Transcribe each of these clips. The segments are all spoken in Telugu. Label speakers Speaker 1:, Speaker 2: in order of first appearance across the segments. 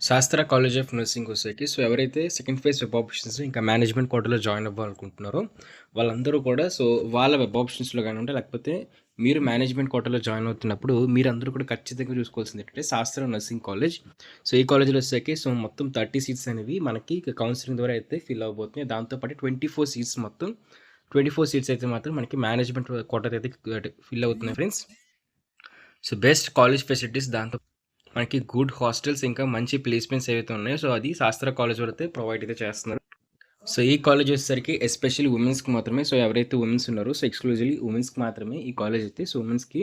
Speaker 1: శాస్త్ర కాలేజ్ ఆఫ్ నర్సింగ్ వచ్చేసరికి ఎవరైతే సెకండ్ ఫేజ్ వెబ్ ఆప్షన్స్ ఇంకా మేనేజ్మెంట్ కోటాలో జాయిన్ అవ్వాలనుకుంటున్నారో వాళ్ళందరూ కూడా వాళ్ళ వెబ్ ఆప్షన్స్లో కానివ్వండి లేకపోతే మీరు మేనేజ్మెంట్ కోటాలో జాయిన్ అవుతున్నప్పుడు మీరందరూ కూడా ఖచ్చితంగా చూసుకోవాల్సింది ఏంటంటే శాస్త్ర నర్సింగ్ కాలేజ్. ఈ కాలేజ్లో వచ్చేసరికి మొత్తం 30 సీట్స్ అనేవి మనకి కౌన్సిలింగ్ ద్వారా అయితే ఫిల్ అవబోతున్నాయి. దాంతోపాటు 24 సీట్స్ మొత్తం 24 సీట్స్ అయితే మాత్రం మనకి మేనేజ్మెంట్ కోటా అయితే ఫిల్ అవుతున్నాయి ఫ్రెండ్స్. బెస్ట్ కాలేజ్ ఫెసిలిటీస్, దాంతో మనకి గుడ్ హాస్టల్స్ ఇంకా మంచి ప్లేస్మెంట్స్ ఏవైతే ఉన్నాయో అది శాస్త్ర కాలేజ్ అయితే ప్రొవైడ్ అయితే చేస్తున్నారు. ఈ కాలేజ్ వచ్చేసరికి ఎస్పెషల్లీ ఉమెన్స్కి మాత్రమే. ఎవరైతే ఉమెన్స్ ఉన్నారో ఎక్స్క్లూజివ్లీ ఉమెన్స్కి మాత్రమే ఈ కాలేజ్ అయితే. ఉమెన్స్కి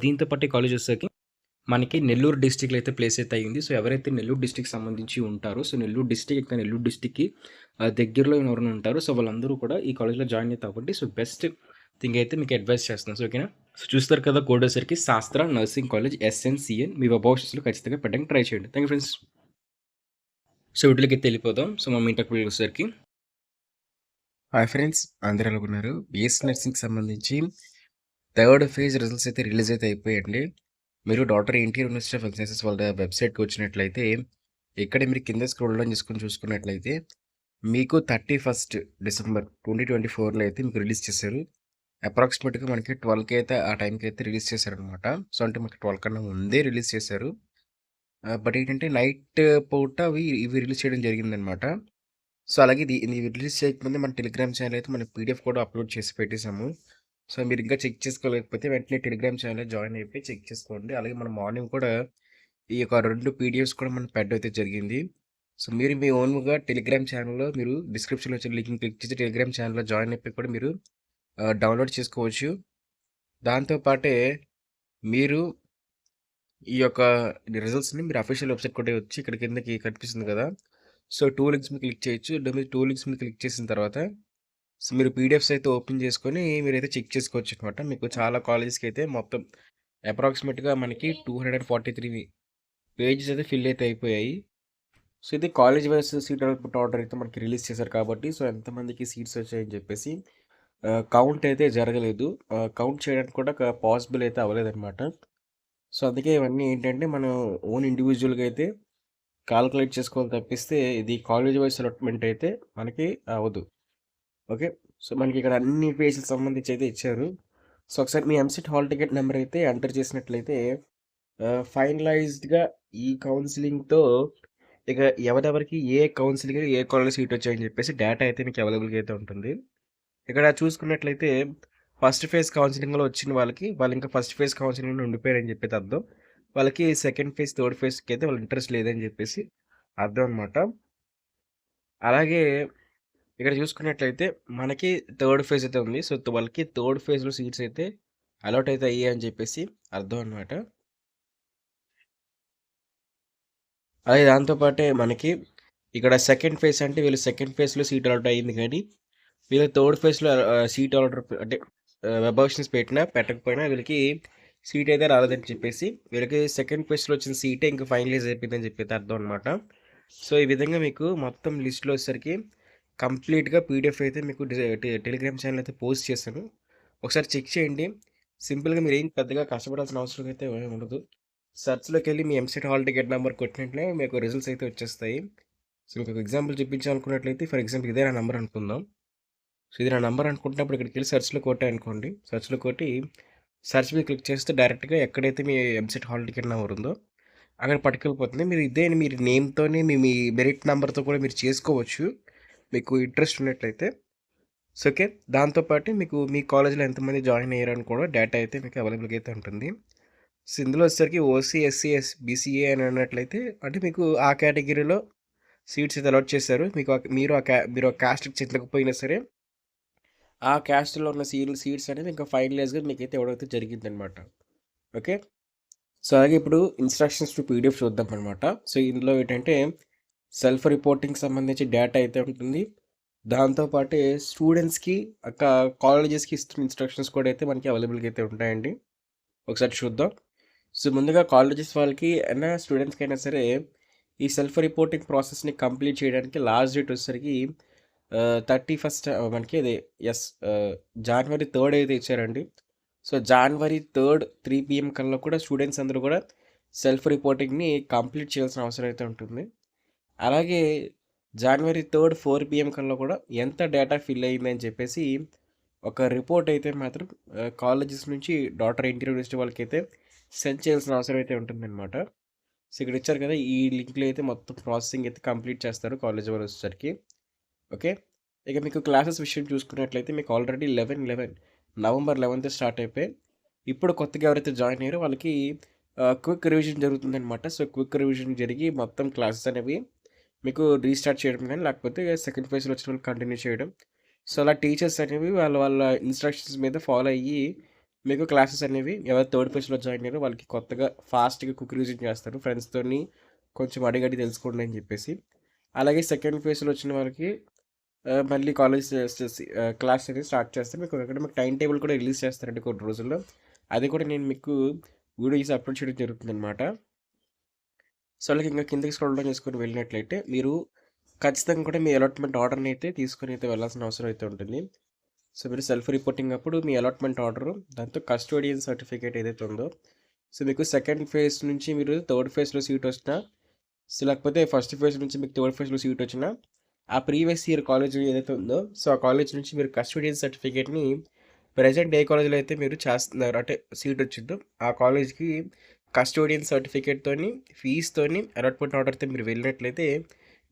Speaker 1: దీంతో పాటు ఈ కాలేజ్ వచ్చేసరికి మనకి నెల్లూరు డిస్టిక్లో అయితే ప్లేస్ అయితే అయ్యింది. ఎవరైతే నెల్లూరు డిస్టిక్ సంబంధించి ఉంటారో నెల్లూరు డిస్టిక్ ఇంకా నెల్లూరు డిస్టిక్కి దగ్గరలో ఎవరైనా ఉంటారో వాళ్ళందరూ కూడా ఈ కాలేజ్లో జాయిన్ అవుతారు. కాబట్టి బెస్ట్ థింగ్ అయితే మీకు అడ్వైస్ చేస్తున్నాను. ఓకేనా. చూస్తారు కదా, కోడ్ వచ్చేసరికి శాస్త్ర నర్సింగ్ కాలేజ్ SNCN. మీ వెబ్ ఆప్షన్స్లో ఖచ్చితంగా పెట్టడానికి ట్రై చేయండి. Thank you friends. వీటికి వెళ్ళిపోదాం. మా ఇంటర్వ్యూ వచ్చేసరికి హాయ్ ఫ్రెండ్స్, అందరూ అనుకున్నారు BSc నర్సింగ్కి సంబంధించి థర్డ్ ఫేజ్ రిజల్ట్స్ అయితే రిలీజ్ అయితే అయిపోయాయండి. మీరు doctor NTR university of health sciences వాళ్ళ వెబ్సైట్కి వచ్చినట్లయితే ఇక్కడ మీరు కింద స్క్రోల్ డౌన్ చేసుకొని చూసుకున్నట్లయితే మీకు 31 డిసెంబర్ 2024లో అయితే మీకు రిలీజ్ చేశారు. అప్రాక్సిమేట్గా మనకి 12కి అయితే ఆ టైంకి అయితే రిలీజ్ చేశారనమాట. అంటే మనకి 12 కన్నా ముందే రిలీజ్ చేశారు. బట్ ఏంటంటే నైట్ పూట ఇవి రిలీజ్ చేయడం జరిగిందనమాట. అలాగే ఇది రిలీజ్ చేయకముందే మన టెలిగ్రామ్ ఛానల్ అయితే మన PDF కూడా అప్లోడ్ చేసి పెట్టేసాము. మీరు ఇంకా చెక్ చేసుకోలేకపోతే వెంటనే టెలిగ్రామ్ ఛానల్ జాయిన్ అయిపోయి చెక్ చేసుకోండి. అలాగే మన మార్నింగ్ కూడా ఈ యొక్క 2 PDFs కూడా మనం పెట్టడం అయితే జరిగింది. మీరు మీ ఓన్గా టెలిగ్రామ్ ఛానల్లో మీరు డిస్క్రిప్షన్లో వచ్చిన లింక్ క్లిక్ చేసి టెలిగ్రామ్ ఛానల్లో జాయిన్ అయిపోయి కూడా మీరు డౌన్లోడ్ చేసుకోవచ్చు. దాంతోపాటే మీరు ఈ యొక్క రిజల్ట్స్ని మీరు అఫీషియల్ వెబ్సైట్ కూడా వచ్చి ఇక్కడ కిందకి కనిపిస్తుంది కదా, 2 లింక్స్ మీద క్లిక్ చేయొచ్చు. 2 లింక్స్ మీద క్లిక్ చేసిన తర్వాత మీరు PDFs అయితే ఓపెన్ చేసుకొని మీరైతే చెక్ చేసుకోవచ్చు అనమాట. మీకు చాలా కాలేజెస్కి అయితే మొత్తం అప్రాక్సిమేట్గా మనకి 243 పేజెస్ అయితే ఫిల్ అయితే అయిపోయాయి. ఇది college wise seat output order అయితే మనకి రిలీజ్ చేశారు కాబట్టి ఎంతమందికి సీట్స్ వచ్చాయని చెప్పేసి కౌంట్ అయితే జరగలేదు. కౌంట్ చేయడానికి కూడా పాసిబుల్ అయితే అవ్వలేదన్నమాట. అందుకే ఇవన్నీ ఏంటంటే మనం ఓన్ ఇండివిజువల్గా అయితే కాల్కులేట్ చేసుకోవాలి తప్పిస్తే ఇది కాలేజ్ వైస్ అలాట్మెంట్ అయితే మనకి అవ్వదు. ఓకే. మనకి ఇక్కడ అన్ని పేజీలకు సంబంధించి అయితే ఇచ్చారు. ఒకసారి మీ ఎంసెట్ హాల్ టికెట్ నెంబర్ అయితే ఎంటర్ చేసినట్లయితే ఫైనలైజ్డ్గా ఈ కౌన్సిలింగ్తో ఇక ఎవరెవరికి ఏ కౌన్సిలింగ్ ఏ కాలేజ్ సీట్ వచ్చాయని చెప్పేసి డేటా అయితే మీకు అవైలబుల్గా అయితే ఉంటుంది. ఇక్కడ చూసుకున్నట్లయితే ఫస్ట్ ఫేజ్ కౌన్సిలింగ్లో వచ్చిన వాళ్ళు ఇంకా ఫస్ట్ ఫేజ్ కౌన్సిలింగ్లో ఉండిపోయారని చెప్పేసి అర్థం. వాళ్ళకి సెకండ్ ఫేజ్ థర్డ్ ఫేజ్కి అయితే వాళ్ళ ఇంట్రెస్ట్ లేదని చెప్పేసి అర్థం అనమాట. అలాగే ఇక్కడ చూసుకున్నట్లయితే మనకి థర్డ్ ఫేజ్ అయితే ఉంది. వాళ్ళకి థర్డ్ ఫేజ్లో సీట్స్ అయితే అలాట్ అయితే అయ్యాయి అని చెప్పేసి అర్థం అనమాట. అలాగే దాంతోపాటే మనకి ఇక్కడ సెకండ్ ఫేజ్ అంటే వీళ్ళు సెకండ్ ఫేజ్లో సీట్ అలాట్ అయ్యింది, కానీ వీళ్ళు థర్డ్ ఫేజ్లో సీట్ ఆర్డర్ అంటే వెబ్ ఆప్షన్స్ పెట్టకపోయినా వీళ్ళకి సీట్ అయితే రాలేదని చెప్పేసి వీళ్ళకి సెకండ్ ఫేజ్లో వచ్చిన సీటే ఇంకా ఫైనలైజ్ అయిపోయిందని చెప్పేసి అర్థం అనమాట. ఈ విధంగా మీకు మొత్తం లిస్ట్లో వచ్చేసరికి కంప్లీట్గా PDF అయితే మీకు టెలిగ్రామ్ ఛానల్ అయితే పోస్ట్ చేశాను. ఒకసారి చెక్ చేయండి. సింపుల్గా మీరు ఏం పెద్దగా కష్టపడాల్సిన అవసరం అయితే ఉండదు. సెర్చ్లోకి వెళ్ళి మీ ఎంసెట్ హాల్ టికెట్ నెంబర్ కొట్టినట్లే మీకు రిజల్ట్స్ అయితే వచ్చేస్తాయి. మీకు ఒక ఎగ్జాంపుల్ చూపించాలనుకున్నట్లయితే ఫర్ ఎగ్జాంపుల్ ఇదే నా నెంబర్ అనుకుందాం. ఇది నా నెంబర్ అనుకుంటున్నప్పుడు ఇక్కడికి వెళ్ళి సెర్చ్లో కొట్టానుకోండి. సెర్చ్లో కొట్టి సెర్చ్ మీద క్లిక్ చేస్తే డైరెక్ట్గా ఎక్కడైతే మీ ఎంసెట్ హాల్ టికెట్ నెంబర్ ఉందో అక్కడ పట్టుకెళ్ళిపోతుంది. మీరు మీరు నేమ్తోనే మీ మెరిట్ నెంబర్తో కూడా మీరు చేసుకోవచ్చు మీకు ఇంట్రెస్ట్ ఉన్నట్లయితే. ఓకే. దాంతోపాటు మీకు మీ కాలేజ్లో ఎంతమంది జాయిన్ అయ్యారని కూడా డేటా అయితే మీకు అవైలబుల్గా అయితే ఉంటుంది. ఇందులో వచ్చేసరికి OC SC BCA అని అన్నట్లయితే అంటే మీకు ఆ కేటగిరీలో సీట్స్ అయితే అలాట్ చేశారు. మీరు ఆ క్యాస్ట్కి చెందకపోయినా సరే ఆ క్యాస్ట్లో ఉన్న సీట్స్ అనేవి ఇంకా ఫైనలైజ్గా మీకైతే ఇవ్వడం జరిగిందనమాట. ఓకే. అలాగే ఇప్పుడు ఇన్స్ట్రక్షన్స్ టు PDF చూద్దాం అనమాట. ఇందులో ఏంటంటే సెల్ఫ్ రిపోర్టింగ్ సంబంధించి డేటా అయితే ఉంటుంది. దాంతోపాటే స్టూడెంట్స్కి కాలేజెస్కి ఇస్తున్న ఇన్స్ట్రక్షన్స్ కూడా అయితే మనకి అవైలబుల్గా అయితే ఉంటాయండి. ఒకసారి చూద్దాం. ముందుగా కాలేజెస్ వాళ్ళకి అయినా స్టూడెంట్స్కి అయినా సరే ఈ సెల్ఫ్ రిపోర్టింగ్ ప్రాసెస్ని కంప్లీట్ చేయడానికి లాస్ట్ డేట్ వచ్చేసరికి 31 మనకి అది January 3rd అయితే ఇచ్చారండి. January 3rd 3 PM కల్లా కూడా స్టూడెంట్స్ అందరూ కూడా సెల్ఫ్ రిపోర్టింగ్‌ని కంప్లీట్ చేయాల్సిన అవసరం అయితే ఉంటుంది. అలాగే జనవరి 3 4 పీఎం కల్లా కూడా ఎంత డేటా ఫిల్ అయిందని చెప్పేసి ఒక రిపోర్ట్ అయితే మాత్రం కాలేజెస్ నుంచి డాక్టర్ ఎన్‌టీఆర్ యూనివర్సిటీ వాళ్ళకైతే సెండ్ చేయాల్సిన అవసరం అయితే ఉంటుందన్నమాట. సో, ఇక్కడ ఇచ్చారు కదా! ఈ లింక్‌లో అయితే మొత్తం ప్రాసెసింగ్ అయితే కంప్లీట్ చేస్తారు కాలేజ్ వాళ్ళు వచ్చేసరికి. ఓకే. ఇక మీకు క్లాసెస్ విషయం చూసుకున్నట్లయితే మీకు ఆల్రెడీ నవంబర్ 11 స్టార్ట్ అయిపోయాయి. ఇప్పుడు కొత్తగా ఎవరైతే జాయిన్ అయ్యారో వాళ్ళకి క్విక్ రివిజన్ జరుగుతుందనమాట. సో, క్విక్ రివిజన్ జరిగి మొత్తం క్లాసెస్ అనేవి మీకు రీస్టార్ట్ చేయడం గానీ, లేకపోతే సెకండ్ ఫేజ్‌లో వచ్చిన వాళ్ళు కంటిన్యూ చేయడం. సో, అలా టీచర్స్ అనేవి వాళ్ళ ఇన్‌స్ట్రక్షన్స్ మీద ఫాలో అయ్యి మీకు క్లాసెస్ అనేవి ఎవరు థర్డ్ ఫేజ్‌లో జాయిన్ అయ్యారో వాళ్ళకి కొత్తగా ఫాస్ట్‌గా క్విక్ రివిజన్ చేస్తారు. ఫ్రెండ్స్‌తోని కొంచెం అడిగడి తెలుసుకోండి అని చెప్పేసి. అలాగే సెకండ్ ఫేజ్‌లో వచ్చిన వాళ్ళకి మళ్ళీ కాలేజ్ క్లాస్ అనేది స్టార్ట్ చేస్తారు. మీకు అక్కడ మీకు టైమ్ టేబుల్ కూడా రిలీజ్ చేస్తారండి కొన్ని రోజుల్లో. అది కూడా నేను మీకు వీడియోస్ అప్లోడ్ చేయడం జరుగుతుందనమాట. సో, అలాగే ఇంకా కిందకి స్క్రోల్ డౌన్ చేసుకొని వెళ్ళినట్లయితే మీరు ఖచ్చితంగా కూడా మీ అలాట్‌మెంట్ ఆర్డర్‌ని అయితే తీసుకొని అయితే వెళ్ళాల్సిన అవసరం అయితే ఉంటుంది. సో, మీరు సెల్ఫ్ రిపోర్టింగ్ అప్పుడు మీ అలాట్‌మెంట్ ఆర్డరు, దాంతో కస్టోడియన్ సర్టిఫికేట్ ఏదైతే ఉందో, సో, మీకు సెకండ్ ఫేజ్ నుంచి మీరు థర్డ్ ఫేజ్‌లో సీట్ వచ్చినా, సో, లేకపోతే ఫస్ట్ ఫేజ్ నుంచి మీకు థర్డ్ ఫేజ్‌లో సీట్ వచ్చినా, ఆ ప్రీవియస్ ఇయర్ కాలేజ్ ఏదైతే ఉందో, సో, ఆ కాలేజ్ నుంచి మీరు కస్టోడియన్ సర్టిఫికేట్‌ని ప్రెజెంట్ ఏ కాలేజ్‌లో అయితే మీరు చేస్తున్నారు అంటే సీట్ వచ్చిందో, ఆ కాలేజ్‌కి కస్టోడియన్ సర్టిఫికేట్‌తోని, ఫీజ్‌తోని అలాట్‌మెంట్ ఆర్డర్‌తో మీరు వెళ్ళినట్లయితే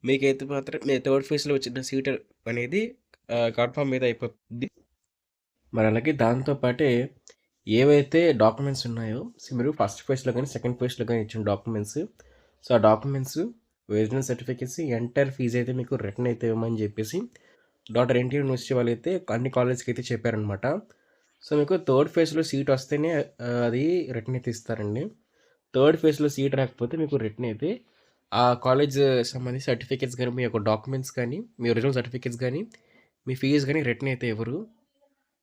Speaker 1: మీకైతే మాత్రం మీ థర్డ్ ఫేజ్‌లో వచ్చిన సీట్ అనేది కన్ఫర్మ్ మీద అయిపోతుంది. మరి అలాగే దాంతో పాటే ఏవైతే డాక్యుమెంట్స్ ఉన్నాయో, సో, మీరు ఫస్ట్ ఫేజ్‌లో గానీ, సెకండ్ ఫేజ్‌లో గానీ ఇచ్చిన డాక్యుమెంట్స్, సో, ఆ documents, original certificates, entire fees అయితే మీకు రిటర్న్ అయితే ఇవ్వమని చెప్పేసి డాక్టర్ ఎన్టీఆర్ యూనివర్సిటీ వాళ్ళైతే అన్ని కాలేజ్‌కి అయితే చెప్పారనమాట. సో, మీకు థర్డ్ ఫేజ్‌లో సీట్ వస్తేనే అది రిటర్న్ అయితే ఇస్తారండి. థర్డ్ ఫేజ్‌లో సీట్ రాకపోతే మీకు రిటర్న్ అయితే ఆ కాలేజ్ సంబంధించి సర్టిఫికేట్స్ గానీ, మీ యొక్క డాక్యుమెంట్స్ కానీ, మీ ఒరిజినల్ సర్టిఫికేట్స్ గానీ, మీ ఫీజ్ గానీ రిటర్న్ అయితే ఇవ్వరు.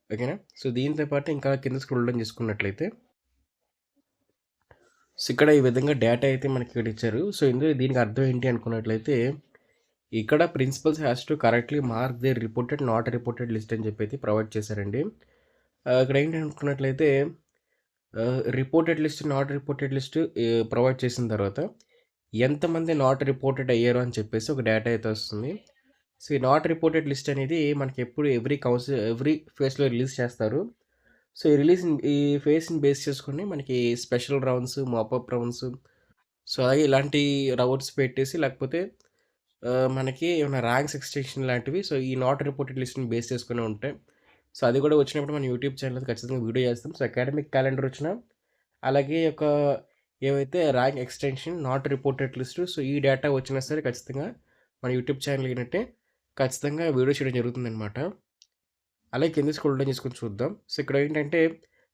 Speaker 1: ఓకేనా? సో, దీంతో పాటు ఇంకా కింద స్క్రోల్ డౌన్ చేసుకున్నట్లయితే, సో, ఇక్కడ ఈ విధంగా డేటా అయితే మనకి ఇక్కడ ఇచ్చారు. సో, దీనికి అర్థం ఏంటి అనుకున్నట్లయితే, ఇక్కడ principals has to correctly mark their reported, not reported list అని చెప్పి అయితే ప్రొవైడ్ చేశారండి. ఇక్కడ ఏంటి అనుకున్నట్లయితే reported list, not reported list provide చేసిన తర్వాత ఎంతమంది నాట్ రిపోర్టెడ్ అయ్యారు అని చెప్పేసి ఒక డేటా అయితే వస్తుంది. సో, ఈ నాట్ రిపోర్టెడ్ లిస్ట్ అనేది మనకి ఎప్పుడు ఎవ్రీ ఫేజ్‌లో రిలీజ్ చేస్తారు. సో, ఈ ఫేజ్‌ని బేస్ చేసుకొని మనకి special rounds, mop up rounds, so, అలాగే ఇలాంటి రౌండ్స్ పెట్టేసి లేకపోతే మనకి ఏమైనా ర్యాంక్స్ ఎక్స్‌టెన్షన్ లాంటివి, సో, ఈ నాట్ రిపోర్టెడ్ లిస్ట్‌ని బేస్ చేసుకొని ఉంటాయి. సో, అది కూడా వచ్చినప్పుడు మన యూట్యూబ్ ఛానెల్‌లో ఖచ్చితంగా వీడియో చేస్తాం. సో, అకాడమిక్ క్యాలెండర్ వచ్చినా, అలాగే ఏవైతే rank extension, not reported list, so, ఈ డేటా వచ్చినా సరే ఖచ్చితంగా మన యూట్యూబ్ ఛానల్ ఏంటంటే ఖచ్చితంగా వీడియో చేయడం జరుగుతుందనమాట. అలాగే కింద స్క్రోల్ డౌన్ చేసుకొని చూద్దాం. సో, ఇక్కడ ఏంటంటే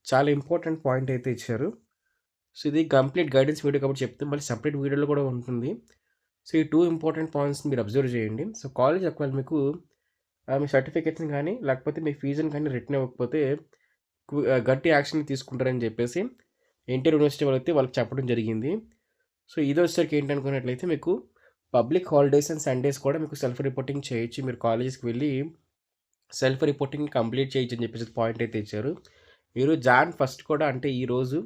Speaker 1: చాలా ఇంపార్టెంట్ పాయింట్ అయితే ఇచ్చారు. సో, ఇది కంప్లీట్ గైడెన్స్ వీడియో కాబట్టి చెప్తే మళ్ళీ సెపరేట్ వీడియోలో కూడా ఉంటుంది. సో, ఈ 2 ఇంపార్టెంట్ పాయింట్స్‌ని మీరు అబ్జర్వ్ చేయండి. సో, కాలేజ్ ఒకవేళ మీకు మీ సర్టిఫికేట్స్‌ని గానీ, లేకపోతే మీ ఫీజుని కానీ రిటర్న్ ఇవ్వకపోతే గట్టి యాక్షన్ తీసుకుంటారని చెప్పేసి ఎన్టీఆర్ యూనివర్సిటీ వాళ్ళకి చెప్పడం జరిగింది. సో, ఇదొచ్చేసరికి ఏంటనుకున్నట్లయితే మీకు పబ్లిక్ హాలిడేస్ అండ్ సండేస్ కూడా మీకు సెల్ఫ్ రిపోర్టింగ్ చేయొచ్చు. మీరు కాలేజ్‌కి వెళ్ళి సెల్ఫ్ రిపోర్టింగ్ కంప్లీట్ చేయొచ్చు అని చెప్పేసి పాయింట్ అయితే ఇచ్చారు. మీరు జాన్ 1 కూడా అంటే ఈరోజు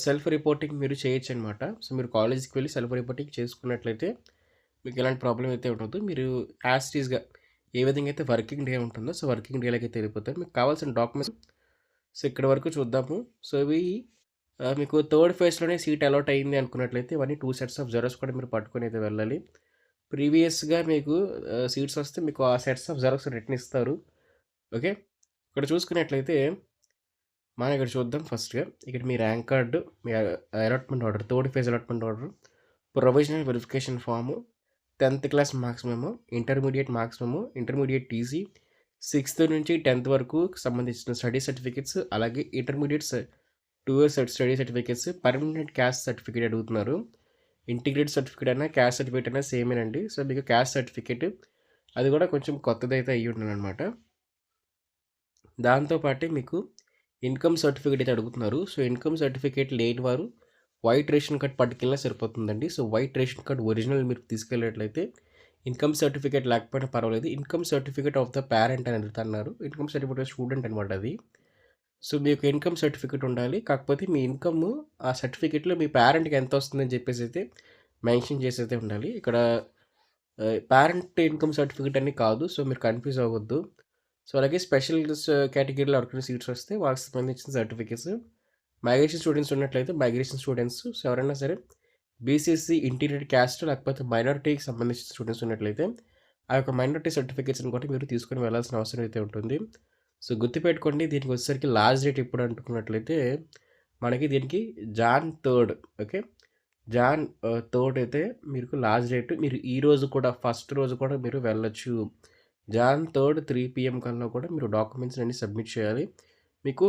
Speaker 1: సెల్ఫ్ రిపోర్టింగ్ మీరు చేయొచ్చనమాట. సో, మీరు కాలేజ్‌కి వెళ్ళి సెల్ఫ్ రిపోర్టింగ్ చేసుకున్నట్లయితే మీకు ఎలాంటి ప్రాబ్లమ్ అయితే ఉండదు. మీరు యాజ్ ఇట్ ఈస్‌గా ఏ విధంగా అయితే వర్కింగ్ డే ఉంటుందో, సో, వర్కింగ్ డేలకైతే వెళ్ళిపోతారు. మీకు కావాల్సిన డాక్యుమెంట్స్, సో, ఇక్కడి వరకు చూద్దాము. సో, ఇవి మీకు థర్డ్ ఫేజ్‌లోనే సీట్ అలాట్ అయింది అనుకున్నట్లయితే ఇవన్నీ 2 సెట్స్ ఆఫ్ జెరాక్స్ కూడా మీరు పట్టుకొని అయితే వెళ్ళాలి. ప్రీవియస్‌గా మీకు సీట్స్ వస్తే మీకు ఆ సెట్స్ ఆఫ్ జెరాక్స్ రిటర్న్ ఇస్తారు. ఓకే. ఇక్కడ చూసుకున్నట్లయితే మనం ఇక్కడ చూద్దాం ఫస్ట్‌గా. ఇక్కడ మీ ర్యాంక్ కార్డ్, మీ allotment order, third phase allotment order, provisional verification form, 10th class marks memo, intermediate marks memo, intermediate TC, 6th నుంచి 10th వరకు సంబంధించిన స్టడీ సర్టిఫికేట్స్, అలాగే intermediate 2 years study certificates, permanent caste certificate అడుగుతున్నారు. ఇంటిగ్రేటెడ్ సర్టిఫికేట్ అయినా, క్యాస్ట్ సర్టిఫికేట్ అయినా సేమేనండి. సో, మీకు క్యాస్ట్ సర్టిఫికేట్ అది కూడా కొంచెం కొత్తదైతే అయ్యి ఉండాలనమాట. దాంతో పాటే మీకు ఇన్కమ్ సర్టిఫికేట్ అయితే అడుగుతున్నారు. సో, ఇన్కమ్ సర్టిఫికేట్ లేని వారు వైట్ రేషన్ కార్డ్ పట్టుకెళ్ళినా సరిపోతుందండి. So, white ration card original మీరు తీసుకెళ్ళినట్లయితే ఇన్కమ్ సర్టిఫికేట్ లేకపోయినా పర్వాలేదు. Income certificate of the parent అని అన్నారు. ఇన్కమ్ సర్టిఫికేట్ ఆఫ్ స్టూడెంట్ అనమాట అది. సో, మీ యొక్క ఇన్‌కమ్ సర్టిఫికేట్ ఉండాలి. కాకపోతే మీ ఇన్‌కమ్ ఆ సర్టిఫికేట్‌లో మీ పేరెంట్‌కి ఎంతొస్తుందని చెప్పేసైతే మెన్షన్ చేసైతే ఉండాలి. ఇక్కడ పేరెంట్ ఇన్‌కమ్ సర్టిఫికేట్ అని కాదు. సో, మీరు కన్‌ఫ్యూజ్ అవ్వద్దు. సో, అలాగే స్పెషల్స్ కేటగిరీలో ఎవరికైనా సీట్స్ వస్తే వాళ్ళకి సంబంధించిన సర్టిఫికేట్స్, మైగ్రేషన్ స్టూడెంట్స్ ఉన్నట్లయితే మైగ్రేషన్ స్టూడెంట్స్, సో, ఎవరైనా సరే బీసీసీ, ఇంటీరియర్ క్యాస్ట్ లేకపోతే మైనారిటీకి సంబంధించిన స్టూడెంట్స్ ఉన్నట్లయితే ఆ యొక్క మైనారిటీ సర్టిఫికేట్స్‌ని కూడా మీరు తీసుకొని వెళ్ళాల్సిన అవసరం అయితే ఉంటుంది. సో, గుర్తుపెట్టుకోండి దీనికి వచ్చేసరికి లాస్ట్ డేట్ ఎప్పుడు అనుకున్నట్లయితే మనకి దీనికి జాన్ 3 ఓకే. జాన్ 3 అయితే మీకు లాస్ట్ డేట్. మీరు ఈ రోజు కూడా ఫస్ట్ రోజు కూడా మీరు వెళ్ళొచ్చు. జాన్ 3 3 PM కల్లా కూడా మీరు డాక్యుమెంట్స్ అన్నీ సబ్మిట్ చేయాలి. మీకు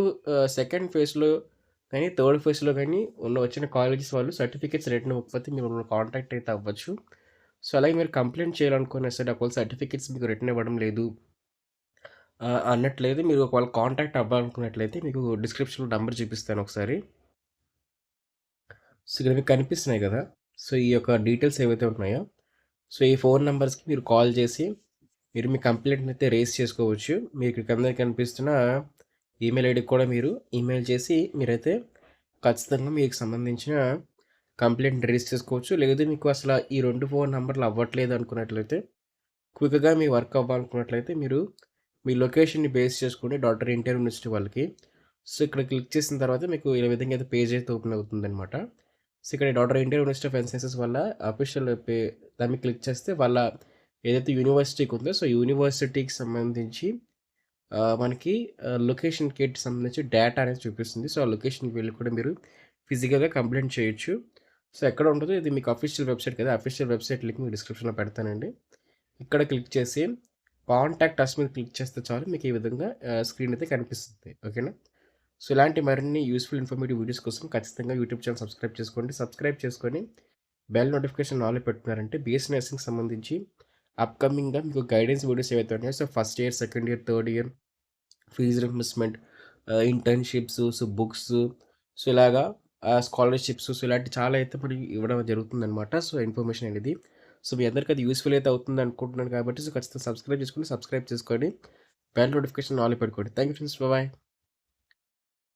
Speaker 1: సెకండ్ ఫేజ్‌లో కానీ, థర్డ్ ఫేజ్‌లో కానీ వచ్చిన కాలేజెస్ వాళ్ళు సర్టిఫికేట్స్ రిటర్న్ ఇవ్వకపోతే మీరు కాంటాక్ట్ అయితే అవ్వచ్చు. సో, అలాగే మీరు కంప్లెయింట్ చేయాలనుకున్నా సరే ఒకవేళ సర్టిఫికేట్స్ మీకు రిటర్న్ ఇవ్వడం లేదు అన్నట్లయితే మీరు ఒకవేళ కాంటాక్ట్ అవ్వాలనుకున్నట్లయితే మీకు డిస్క్రిప్షన్‌లో నంబర్ చూపిస్తాను ఒకసారి. సో, ఇక్కడ మీకు కనిపిస్తున్నాయి కదా! సో, ఈ యొక్క డీటెయిల్స్ ఏవైతే ఉన్నాయో, సో, ఈ ఫోన్ నంబర్స్‌కి మీరు కాల్ చేసి మీరు మీ కంప్లెయింట్‌ని అయితే రేజ్ చేసుకోవచ్చు. మీకు కింద కనిపిస్తున్న ఈమెయిల్ ఐడికి కూడా మీరు ఈమెయిల్ చేసి మీరైతే ఖచ్చితంగా మీకు సంబంధించిన కంప్లెయింట్ రేజ్ చేసుకోవచ్చు. లేదు మీకు అసలు ఈ 2 ఫోన్ నంబర్లు అవ్వట్లేదు అనుకున్నట్లయితే క్విక్‌గా మీ వర్క్ అవ్వాలనుకున్నట్లయితే మీరు మీ లొకేషన్‌ని బేస్ చేసుకొని డాక్టర్ ఎన్టీఆర్ యూనివర్సిటీ వాళ్ళకి సో, ఇక్కడ క్లిక్ చేసిన తర్వాత మీకు ఈ విధంగా అయితే పేజ్ అయితే ఓపెన్ అవుతుందనమాట. సో, ఇక్కడ doctor NTR university of health sciences వల్ల అఫీషియల్ దాన్ని క్లిక్ చేస్తే వాళ్ళ ఏదైతే యూనివర్సిటీకి ఉందో సో, యూనివర్సిటీకి సంబంధించి మనకి లొకేషన్‌కి సంబంధించి డేటా అనేది చూపిస్తుంది. సో, ఆ లొకేషన్‌కి వెళ్ళి కూడా మీరు ఫిజికల్‌గా కంప్లెయింట్ చేయొచ్చు. సో, ఎక్కడ ఉంటదో ఇది మీకు అఫీషియల్ వెబ్‌సైట్ కదా! అఫీషియల్ వెబ్‌సైట్ లింక్ మీకు డిస్క్రిప్షన్‌లో పెడతానండి. ఇక్కడ క్లిక్ చేసి కాంటాక్ట్ అస్ మీద క్లిక్ చేస్తే చాలు మీకు ఈ విధంగా స్క్రీన్ అయితే కనిపిస్తుంది. ఓకేనా? సో, ఇలాంటి మరిన్ని యూస్‌ఫుల్ ఇన్ఫర్మేటివ్ వీడియోస్ కోసం ఖచ్చితంగా యూట్యూబ్ ఛానల్ సబ్స్క్రైబ్ చేసుకోండి. సబ్స్క్రైబ్ చేసుకొని బెల్ నోటిఫికేషన్ ఆల్‌లో పెట్టుకున్నారంటే బీఎస్సీ నర్సింగ్‌కి సంబంధించి అప్‌కమింగ్‌గా మీకు గైడెన్స్ వీడియోస్ ఏవైతే ఉన్నాయో so, first year, second year, third year fees reimbursement, internships, so, books, so, ఇలాగా స్కాలర్‌షిప్స్ సో, ఇలాంటి చాలా అయితే మనకి ఇవ్వడం జరుగుతుందనమాట. సో, ఇన్ఫర్మేషన్ అనేది. సో, మీ అందరికి అది యూస్‌ఫుల్ అయితే అవుతుంది అనుకుంటున్నాను కాబట్టి సో, ఖచ్చితంగా సబ్స్క్రైబ్ చేసుకోండి. బెల్ నోటిఫికేషన్ ఆన్‌లో పెట్టుకోండి. Thank you friends. బాయ్.